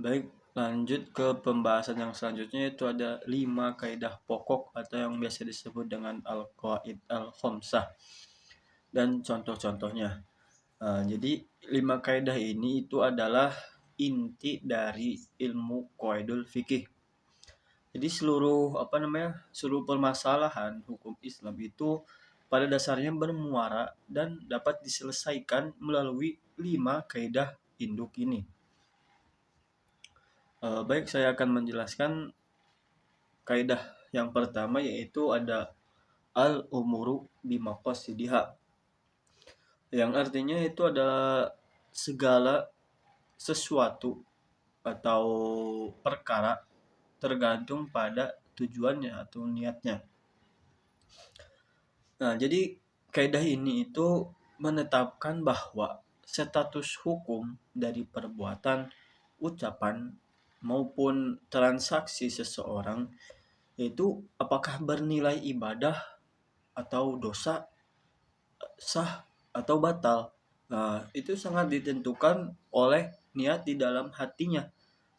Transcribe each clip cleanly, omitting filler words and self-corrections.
Baik, lanjut ke pembahasan yang selanjutnya, yaitu ada 5 kaidah pokok atau yang biasa disebut dengan al-qawaid al-khamsah dan contoh-contohnya. Jadi 5 kaidah ini itu adalah inti dari ilmu qawaidul fikih. Jadi seluruh permasalahan hukum Islam itu pada dasarnya bermuara dan dapat diselesaikan melalui 5 kaidah induk ini. Baik, saya akan menjelaskan kaidah yang pertama, yaitu ada al-umuru bimaqasidiha, yang artinya itu adalah segala sesuatu atau perkara tergantung pada tujuannya atau niatnya. Nah, jadi kaidah ini itu menetapkan bahwa status hukum dari perbuatan, ucapan, maupun transaksi seseorang itu apakah bernilai ibadah atau dosa, sah atau batal. Nah, itu sangat ditentukan oleh niat di dalam hatinya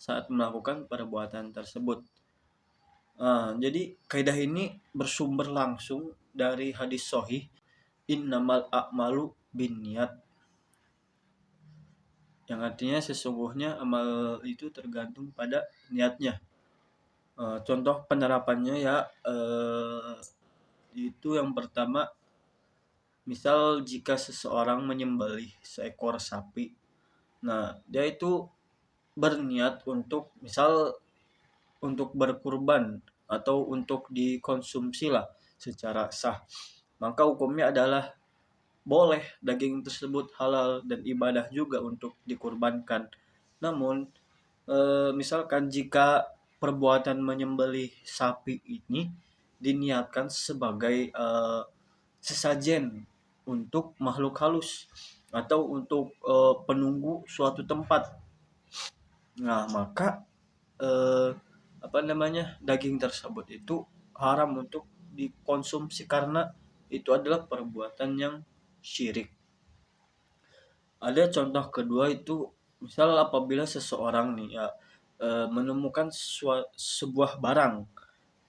saat melakukan perbuatan tersebut. Jadi kaidah ini bersumber langsung dari hadis sahih, innamal a'malu binniyat, yang artinya sesungguhnya amal itu tergantung pada niatnya. Contoh penerapannya ya, itu yang pertama, misal jika seseorang menyembelih seekor sapi, nah dia itu berniat untuk untuk berkurban atau untuk dikonsumsi lah secara sah, maka hukumnya adalah boleh daging tersebut halal dan ibadah juga untuk dikurbankan. Namun misalkan jika perbuatan menyembelih sapi ini diniatkan sebagai sesajen untuk makhluk halus atau untuk penunggu suatu tempat, nah maka eh, daging tersebut itu haram untuk dikonsumsi karena itu adalah perbuatan yang syirik. Ada contoh kedua, itu misal apabila seseorang nih ya menemukan sebuah barang,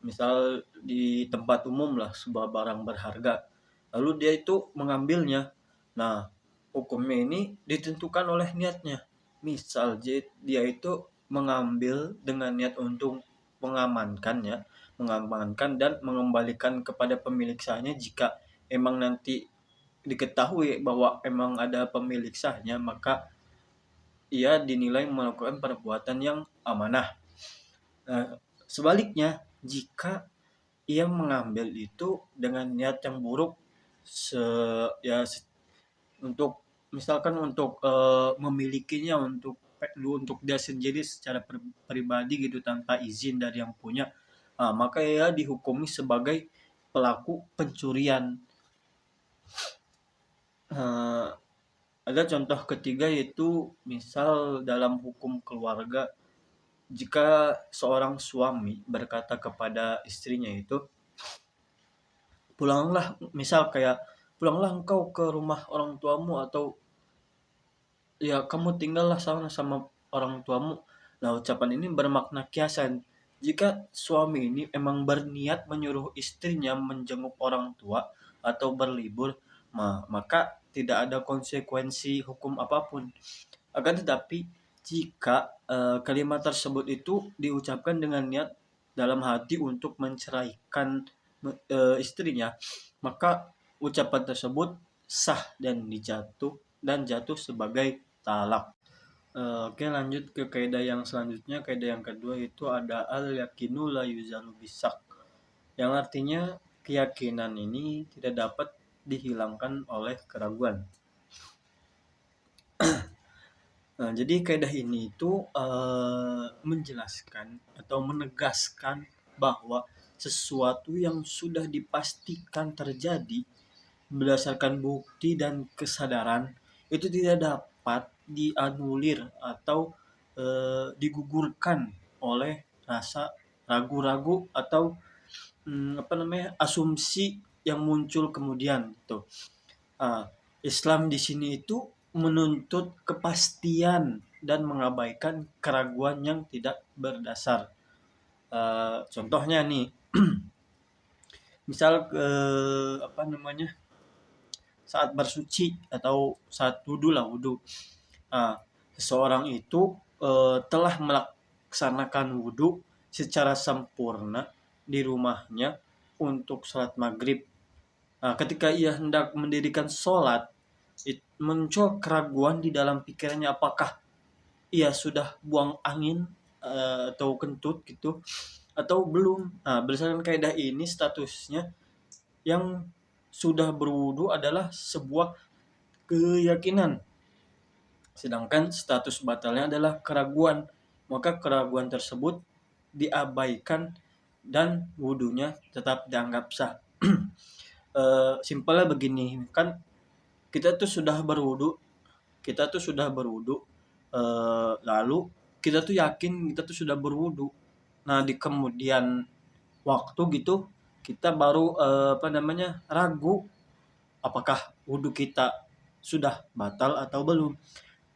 misal di tempat umum lah, sebuah barang berharga, lalu dia itu mengambilnya. Nah, hukumnya ini ditentukan oleh niatnya. Misal dia itu mengambil dengan niat untuk mengamankan ya, mengamankan dan mengembalikan kepada pemilik sahnya jika emang nanti diketahui bahwa emang ada pemilik sahnya, maka ia dinilai melakukan perbuatan yang amanah. Sebaliknya, jika ia mengambil itu dengan niat yang buruk, se, ya untuk misalkan untuk memilikinya untuk dia sendiri secara pribadi gitu tanpa izin dari yang punya, maka ia dihukumi sebagai pelaku pencurian. Uh, Ada contoh ketiga, yaitu misal dalam hukum keluarga, jika seorang suami berkata kepada istrinya itu, pulanglah, misal kayak pulanglah engkau ke rumah orang tuamu, atau ya kamu tinggallah sama orang tuamu. Nah, ucapan ini bermakna kiasan. Jika suami ini emang berniat menyuruh istrinya menjenguk orang tua atau berlibur, maka tidak ada konsekuensi hukum apapun. Akan tetapi jika kalimat tersebut itu diucapkan dengan niat dalam hati untuk menceraikan istrinya, maka ucapan tersebut sah dan jatuh sebagai talak. Oke, lanjut ke kaidah yang selanjutnya. Kaidah yang kedua itu ada al yakinu la yuzalu bisak, yang artinya keyakinan ini tidak dapat dihilangkan oleh keraguan. Nah, jadi kaidah ini itu menjelaskan atau menegaskan bahwa sesuatu yang sudah dipastikan terjadi berdasarkan bukti dan kesadaran itu tidak dapat dianulir atau digugurkan oleh rasa ragu-ragu atau asumsi yang muncul kemudian gitu. Islam di sini itu menuntut kepastian dan mengabaikan keraguan yang tidak berdasar. Contohnya nih, misal apa namanya, saat bersuci atau saat wudhu lah, wudhu. Nah, seseorang itu telah melaksanakan wudhu secara sempurna di rumahnya untuk sholat maghrib. Nah, ketika ia hendak mendirikan sholat, muncul keraguan di dalam pikirannya, apakah ia sudah buang angin atau kentut gitu atau belum. Nah, berdasarkan kaidah ini statusnya yang sudah berwudu adalah sebuah keyakinan, sedangkan status batalnya adalah keraguan. Maka keraguan tersebut diabaikan dan wudunya tetap dianggap sah. Simpelnya begini, kan kita tuh sudah berwudu, lalu kita tuh yakin kita tuh sudah berwudu. Nah, di kemudian waktu gitu kita baru ragu apakah wudhu kita sudah batal atau belum.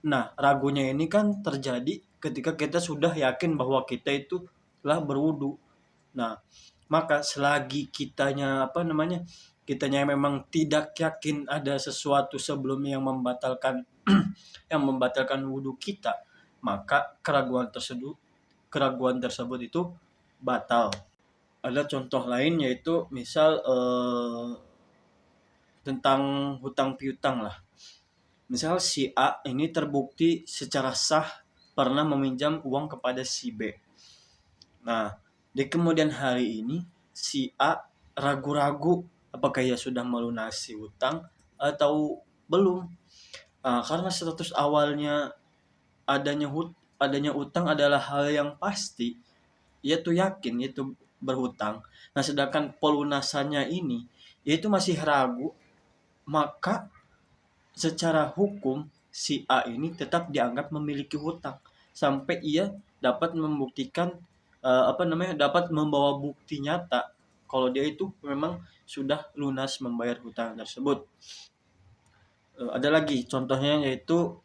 Nah, ragunya ini kan terjadi ketika kita sudah yakin bahwa kita itu telah berwudhu. Nah, maka selagi kitanya memang tidak yakin ada sesuatu sebelumnya yang membatalkan yang membatalkan wudhu kita, maka keraguan tersebut itu batal. Ada contoh lain, yaitu misal tentang hutang piutang lah. Misal si A ini terbukti secara sah pernah meminjam uang kepada si B. Nah, di kemudian hari ini si A ragu-ragu apakah ia sudah melunasi hutang atau belum. Karena status awalnya adanya utang adalah hal yang pasti, ia tuh yakin itu berhutang. Nah, sedangkan pelunasannya ini yaitu masih ragu, maka secara hukum si A ini tetap dianggap memiliki hutang sampai ia dapat membuktikan dapat membawa bukti nyata kalau dia itu memang sudah lunas membayar hutang tersebut. Ada lagi contohnya, yaitu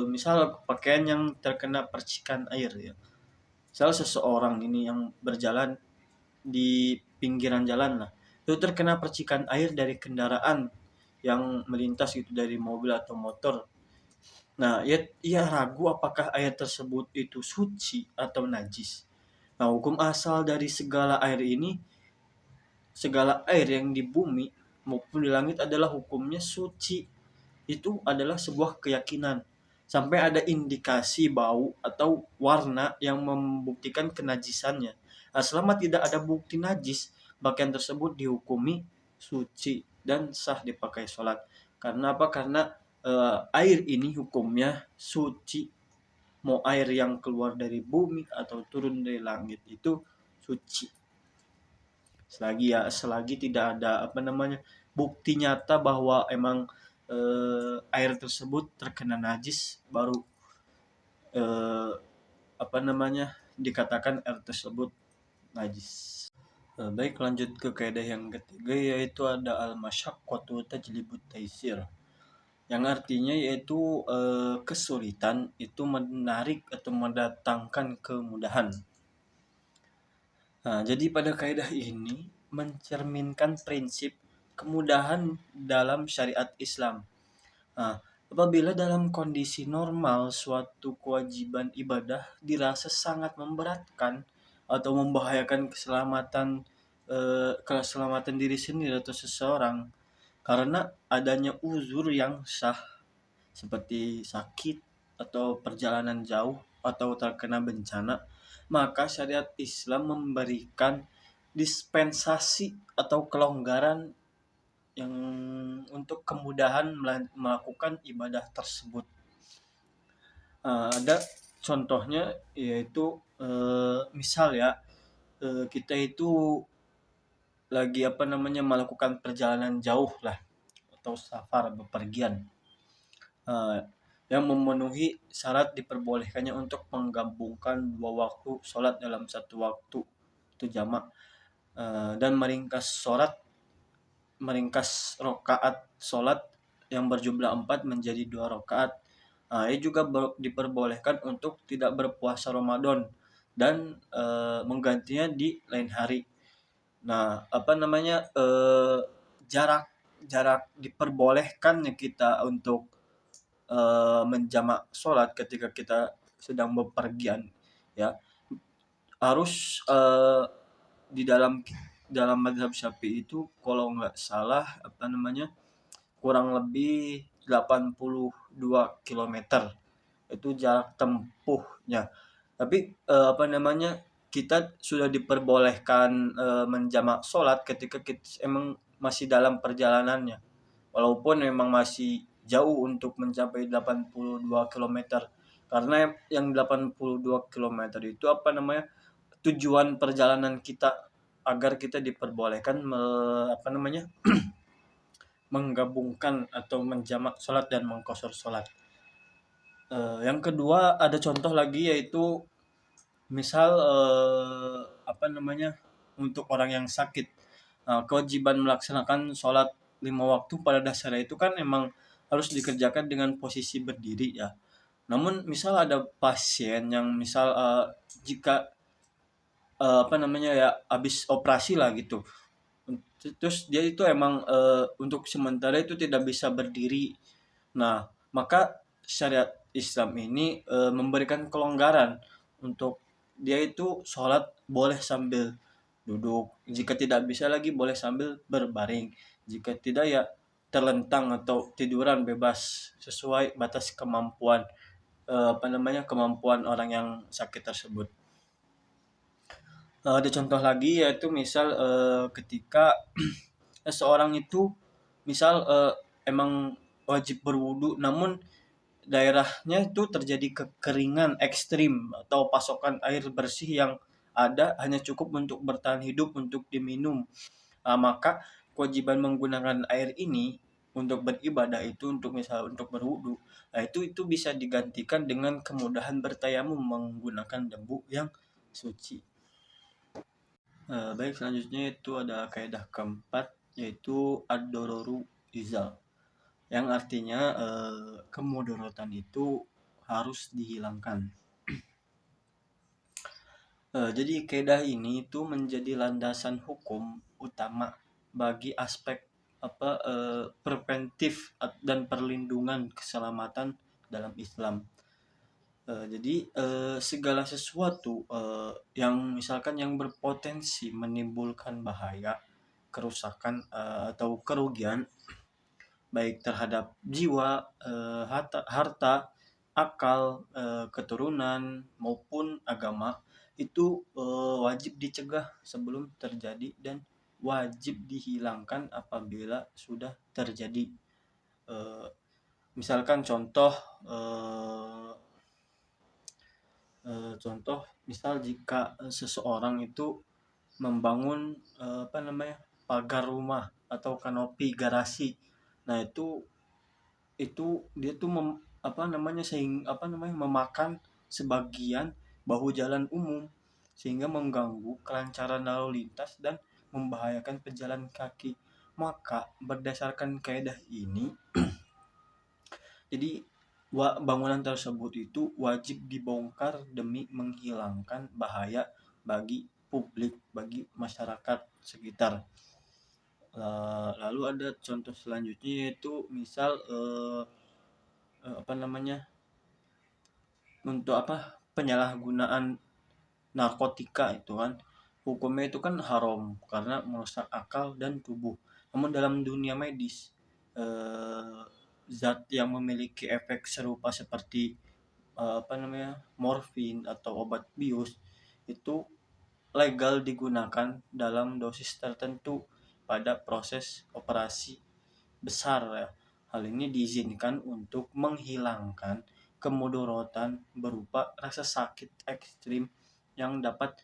misal pakaian yang terkena percikan air ya. Misal seseorang ini yang berjalan di pinggiran jalan lah, itu terkena percikan air dari kendaraan yang melintas gitu, dari mobil atau motor. Nah, ia ragu apakah air tersebut itu suci atau najis. Nah, hukum asal dari segala air yang di bumi maupun di langit adalah hukumnya suci. Itu adalah sebuah keyakinan. Sampai ada indikasi bau atau warna yang membuktikan kenajisannya. Nah, selama tidak ada bukti najis, pakaian tersebut dihukumi suci dan sah dipakai sholat. Karena apa? Karena air ini hukumnya suci. Mau air yang keluar dari bumi atau turun dari langit itu suci. Selagi tidak ada bukti nyata bahwa emang air tersebut terkena najis, baru dikatakan air tersebut najis. Baik, lanjut ke kaidah yang ketiga, yaitu ada al-masyaqqatu tajlibut taisir, yang artinya yaitu kesulitan itu menarik atau mendatangkan kemudahan. Nah, jadi pada kaidah ini mencerminkan prinsip kemudahan dalam syariat Islam. Nah, apabila dalam kondisi normal suatu kewajiban ibadah dirasa sangat memberatkan atau membahayakan keselamatan diri sendiri atau seseorang karena adanya uzur yang sah seperti sakit atau perjalanan jauh atau terkena bencana, maka syariat Islam memberikan dispensasi atau kelonggaran yang untuk kemudahan melakukan ibadah tersebut. Ada contohnya, yaitu misal ya, kita itu lagi melakukan perjalanan jauh lah atau safar, bepergian, yang memenuhi syarat diperbolehkannya untuk menggabungkan dua waktu sholat dalam satu waktu, itu jamak, dan meringkas rokaat sholat yang berjumlah 4 menjadi 2 rakaat. Nah, ia juga diperbolehkan untuk tidak berpuasa Ramadan dan menggantinya di lain hari. Nah, apa namanya, jarak jarak diperbolehkannya kita untuk menjamak sholat ketika kita sedang bepergian, ya, harus di dalam mazhab Syafi'i itu kalau nggak salah apa namanya kurang lebih 82 kilometer itu jarak tempuhnya. Tapi apa namanya kita sudah diperbolehkan menjamak sholat ketika kita emang masih dalam perjalanannya. Walaupun memang masih jauh untuk mencapai 82 kilometer. Karena yang 82 kilometer itu apa namanya tujuan perjalanan kita agar kita diperbolehkan apa namanya menggabungkan atau menjamak sholat dan mengqashar sholat. Yang kedua ada contoh lagi yaitu misal apa namanya untuk orang yang sakit. Kewajiban melaksanakan sholat 5 waktu pada dasarnya itu kan emang harus dikerjakan dengan posisi berdiri, ya. Namun misal ada pasien yang misal jika apa namanya ya habis operasi lah gitu. Terus dia itu emang untuk sementara itu tidak bisa berdiri. Nah, maka syariat Islam ini memberikan kelonggaran untuk dia itu sholat boleh sambil duduk. Jika tidak bisa lagi boleh sambil berbaring. Jika tidak ya terlentang atau tiduran bebas sesuai batas kemampuan apa namanya kemampuan orang yang sakit tersebut. Ada contoh lagi yaitu misal ketika seseorang itu misal emang wajib berwudu namun daerahnya itu terjadi kekeringan ekstrim atau pasokan air bersih yang ada hanya cukup untuk bertahan hidup untuk diminum. Maka kewajiban menggunakan air ini untuk beribadah itu untuk misal untuk berwudu, itu bisa digantikan dengan kemudahan bertayamum menggunakan debu yang suci. Baik, selanjutnya itu ada kaidah keempat yaitu ad-dororu izal, yang artinya kemudorotan itu harus dihilangkan. Jadi kaidah ini itu menjadi landasan hukum utama bagi aspek preventif dan perlindungan keselamatan dalam Islam. Jadi segala sesuatu yang misalkan yang berpotensi menimbulkan bahaya, kerusakan atau kerugian baik terhadap jiwa, harta, akal, keturunan maupun agama itu wajib dicegah sebelum terjadi dan wajib dihilangkan apabila sudah terjadi. Misalkan contoh misal jika seseorang itu membangun apa namanya pagar rumah atau kanopi garasi. Nah, itu dia tuh memakan sebagian bahu jalan umum sehingga mengganggu kelancaran lalu lintas dan membahayakan pejalan kaki. Maka berdasarkan kaidah ini jadi bangunan tersebut itu wajib dibongkar demi menghilangkan bahaya bagi publik, bagi masyarakat sekitar. Lalu ada contoh selanjutnya yaitu misal untuk penyalahgunaan narkotika itu kan hukumnya itu kan haram karena merusak akal dan tubuh. Namun dalam dunia medis zat yang memiliki efek serupa seperti morfin atau obat bius itu legal digunakan dalam dosis tertentu pada proses operasi besar, ya. Hal ini diizinkan untuk menghilangkan kemudorotan berupa rasa sakit ekstrim yang dapat